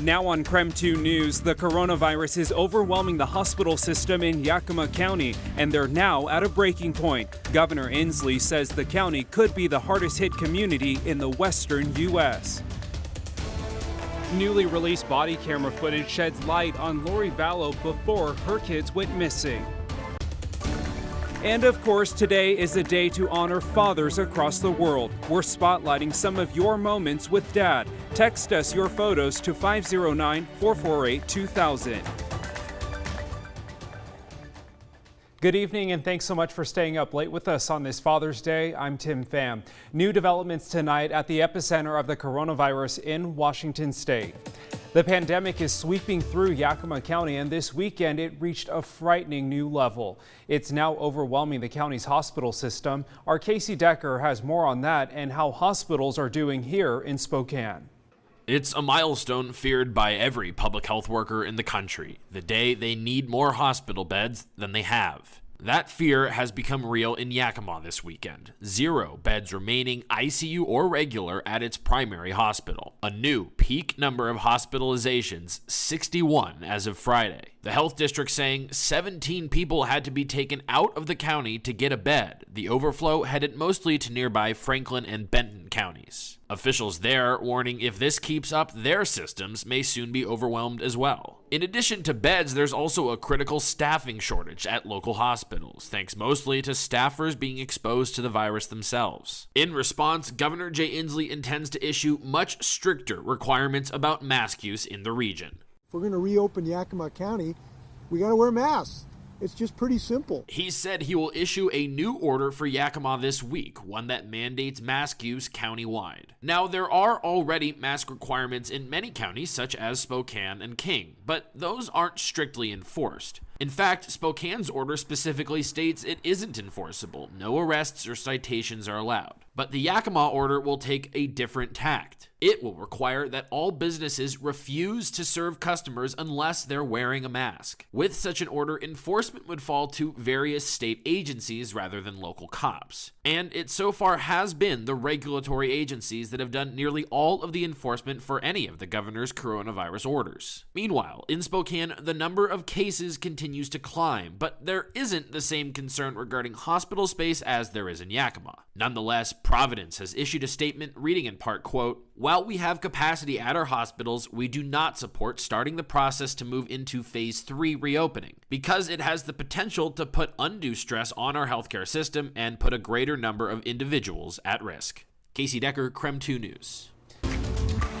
Now on KREM 2 News, the coronavirus is overwhelming the hospital system in Yakima County, and they're now at a breaking point. Governor Inslee says the county could be the hardest hit community in the western U.S. Newly released body camera footage sheds light on Lori Vallow before her kids went missing. And of course, today is a day to honor fathers across the world. We're spotlighting some of your moments with Dad. Text us your photos to 509-448-2000. Good evening and thanks so much for staying up late with us on this Father's Day. I'm Tim Pham. New developments tonight at the epicenter of the coronavirus in Washington State. The pandemic is sweeping through Yakima County, and this weekend it reached a frightening new level. It's now overwhelming the county's hospital system. Our Casey Decker has more on that and how hospitals are doing here in Spokane. It's a milestone feared by every public health worker in the country, the day they need more hospital beds than they have. That fear has become real in Yakima this weekend. 0 beds remaining, ICU or regular, at its primary hospital. A new peak number of hospitalizations, 61 as of Friday. The health district saying 17 people had to be taken out of the county to get a bed. The overflow headed mostly to nearby Franklin and Benton counties. Officials there warning if this keeps up, their systems may soon be overwhelmed as well. In addition to beds, there's also a critical staffing shortage at local hospitals, thanks mostly to staffers being exposed to the virus themselves. In response, Governor Jay Inslee intends to issue much stricter requirements about mask use in the region. If we're going to reopen Yakima County, we got to wear masks. It's just pretty simple. He said he will issue a new order for Yakima this week, one that mandates mask use countywide. Now, there are already mask requirements in many counties, such as Spokane and King, but those aren't strictly enforced. In fact, Spokane's order specifically states it isn't enforceable. No arrests or citations are allowed. But the Yakima order will take a different tact. It will require that all businesses refuse to serve customers unless they're wearing a mask. With such an order, enforcement would fall to various state agencies rather than local cops. And it so far has been the regulatory agencies that have done nearly all of the enforcement for any of the governor's coronavirus orders. Meanwhile, in Spokane, the number of cases continues to climb, but there isn't the same concern regarding hospital space as there is in Yakima. Nonetheless, Providence has issued a statement reading in part, quote, "While we have capacity at our hospitals, we do not support starting the process to move into phase 3 reopening because it has the potential to put undue stress on our healthcare system and put a greater number of individuals at risk." Casey Decker, KREM 2 News.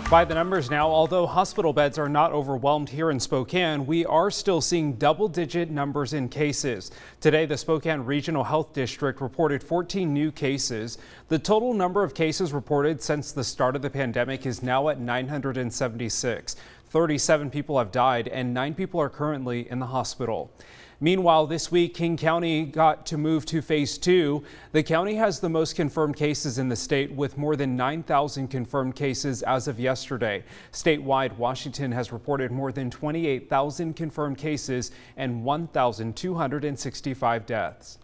By the numbers now, although hospital beds are not overwhelmed here in Spokane, we are still seeing double-digit numbers in cases. Today, the Spokane Regional Health District reported 14 new cases. The total number of cases reported since the start of the pandemic is now at 976. 37 people have died and 9 people are currently in the hospital. Meanwhile, this week, King County got to move to phase 2. The county has the most confirmed cases in the state with more than 9,000 confirmed cases as of yesterday. Statewide, Washington has reported more than 28,000 confirmed cases and 1,265 deaths.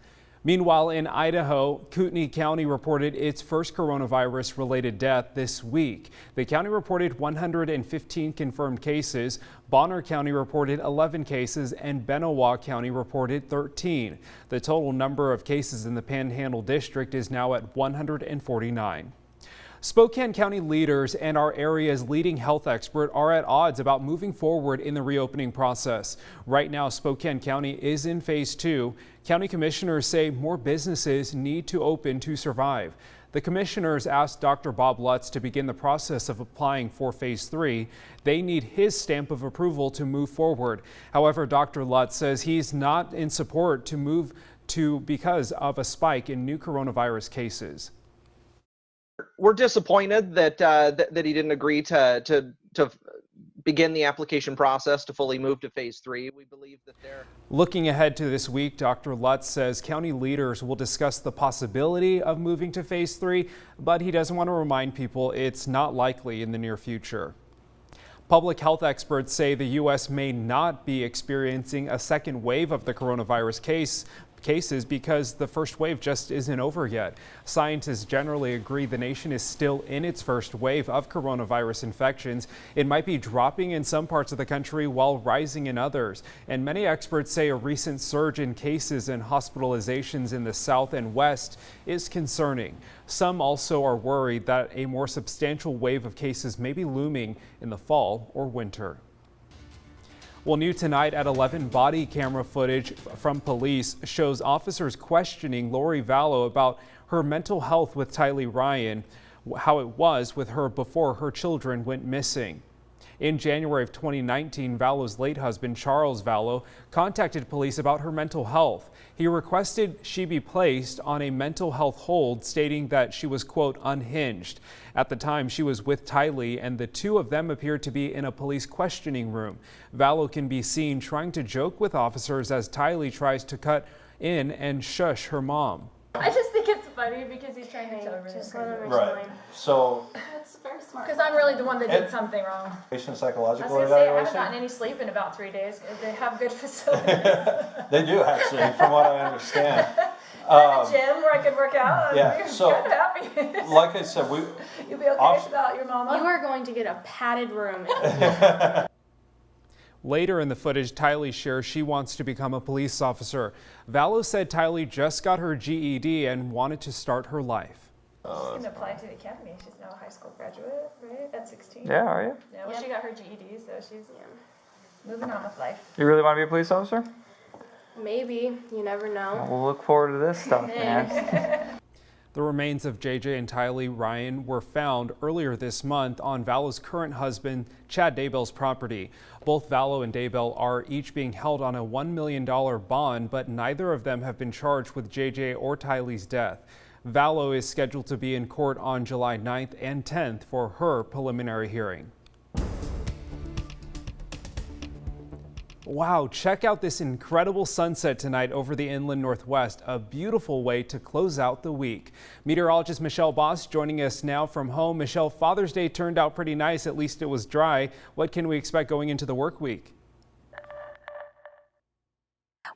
Meanwhile, in Idaho, Kootenai County reported its first coronavirus-related death this week. The county reported 115 confirmed cases. Bonner County reported 11 cases and Benawa County reported 13. The total number of cases in the Panhandle District is now at 149. Spokane County leaders and our area's leading health expert are at odds about moving forward in the reopening process. Right now, Spokane County is in phase 2. County commissioners say more businesses need to open to survive. The commissioners asked Dr. Bob Lutz to begin the process of applying for phase 3. They need his stamp of approval to move forward. However, Dr. Lutz says he's not in support to move to because of a spike in new coronavirus cases. We're disappointed that that he didn't agree to begin the application process to fully move to phase 3. We believe that they're looking ahead to this week. Dr. Lutz says county leaders will discuss the possibility of moving to phase 3, but he doesn't want to remind people it's not likely in the near future. Public health experts say the U.S. may not be experiencing a second wave of the coronavirus case cases because the first wave just isn't over yet. Scientists generally agree the nation is still in its first wave of coronavirus infections. It might be dropping in some parts of the country while rising in others. And many experts say a recent surge in cases and hospitalizations in the South and West is concerning. Some also are worried that a more substantial wave of cases may be looming in the fall or winter. Well, new tonight at 11, body camera footage from police shows officers questioning Lori Vallow about her mental health with Tylee Ryan, how it was with her before her children went missing. In January of 2019, Vallow's late husband, Charles Vallow, contacted police about her mental health. He requested she be placed on a mental health hold, stating that she was, quote, unhinged. At the time, she was with Tylee, and the two of them appeared to be in a police questioning room. Vallow can be seen trying to joke with officers as Tylee tries to cut in and shush her mom. I just think it's funny because he's trying to tell her. Right. So, That's very smart. Because I'm really the one that did something wrong. patient I was psychological going to say, I haven't evaluation. gotten any sleep in about 3 days. They have good facilities. They do actually, from what I understand. And a gym where I could work out. Yeah, I'm so, kind of happy. Like I said, You'll be okay without your mama? You are going to get a padded room. Later in the footage, Tylee shares she wants to become a police officer. Vallow said Tylee just got her GED and wanted to start her life. She's going to apply to the academy. She's now a high school graduate, right? At 16. Yeah, are you? Yeah, well, she got her GED, so she's moving on with life. You really want to be a police officer? Maybe. You never know. We'll look forward to this stuff, man. The remains of JJ and Tylee Ryan were found earlier this month on Vallow's current husband, Chad Daybell's property. Both Vallow and Daybell are each being held on a $1 million bond, but neither of them have been charged with JJ or Tylee's death. Vallow is scheduled to be in court on July 9th and 10th for her preliminary hearing. Wow, check out this incredible sunset tonight over the inland Northwest. A beautiful way to close out the week. Meteorologist Michelle Boss joining us now from home. Michelle, Father's Day turned out pretty nice. At least it was dry. What can we expect going into the work week?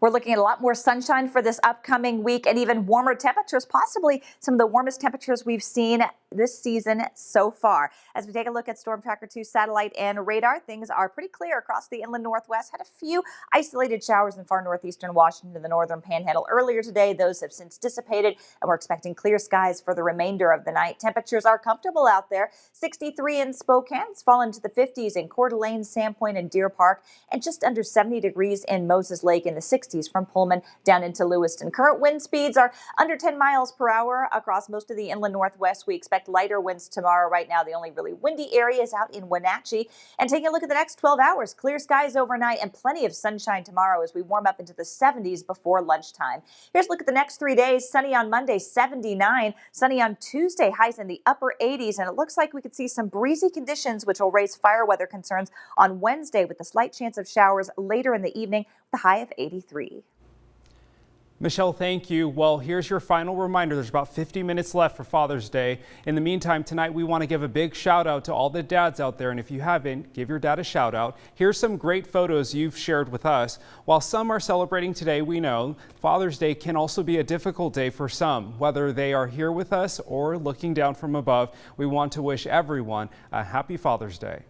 We're looking at a lot more sunshine for this upcoming week and even warmer temperatures, possibly some of the warmest temperatures we've seen this season so far. As we take a look at Storm Tracker 2 satellite and radar, things are pretty clear across the inland Northwest. Had a few isolated showers in far northeastern Washington and the northern panhandle earlier today. Those have since dissipated, and we're expecting clear skies for the remainder of the night. Temperatures are comfortable out there. 63 in Spokane, it's fallen to the 50s in Coeur d'Alene, Sandpoint, and Deer Park, and just under 70 degrees in Moses Lake in the 60s from Pullman down into Lewiston. Current wind speeds are under 10 miles per hour across most of the inland Northwest. We expect lighter winds tomorrow. Right now, the only really windy area is out in Wenatchee. And taking a look at the next 12 hours, clear skies overnight and plenty of sunshine tomorrow as we warm up into the 70s before lunchtime. Here's a look at the next 3 days. Sunny on Monday, 79. Sunny on Tuesday, highs in the upper 80s. And it looks like we could see some breezy conditions, which will raise fire weather concerns on Wednesday with a slight chance of showers later in the evening with a high of 83. Michelle, thank you. Well, here's your final reminder. There's about 50 minutes left for Father's Day. In the meantime, tonight we want to give a big shout out to all the dads out there. And if you haven't, give your dad a shout out. Here's some great photos you've shared with us. While some are celebrating today, we know Father's Day can also be a difficult day for some. Whether they are here with us or looking down from above, we want to wish everyone a happy Father's Day.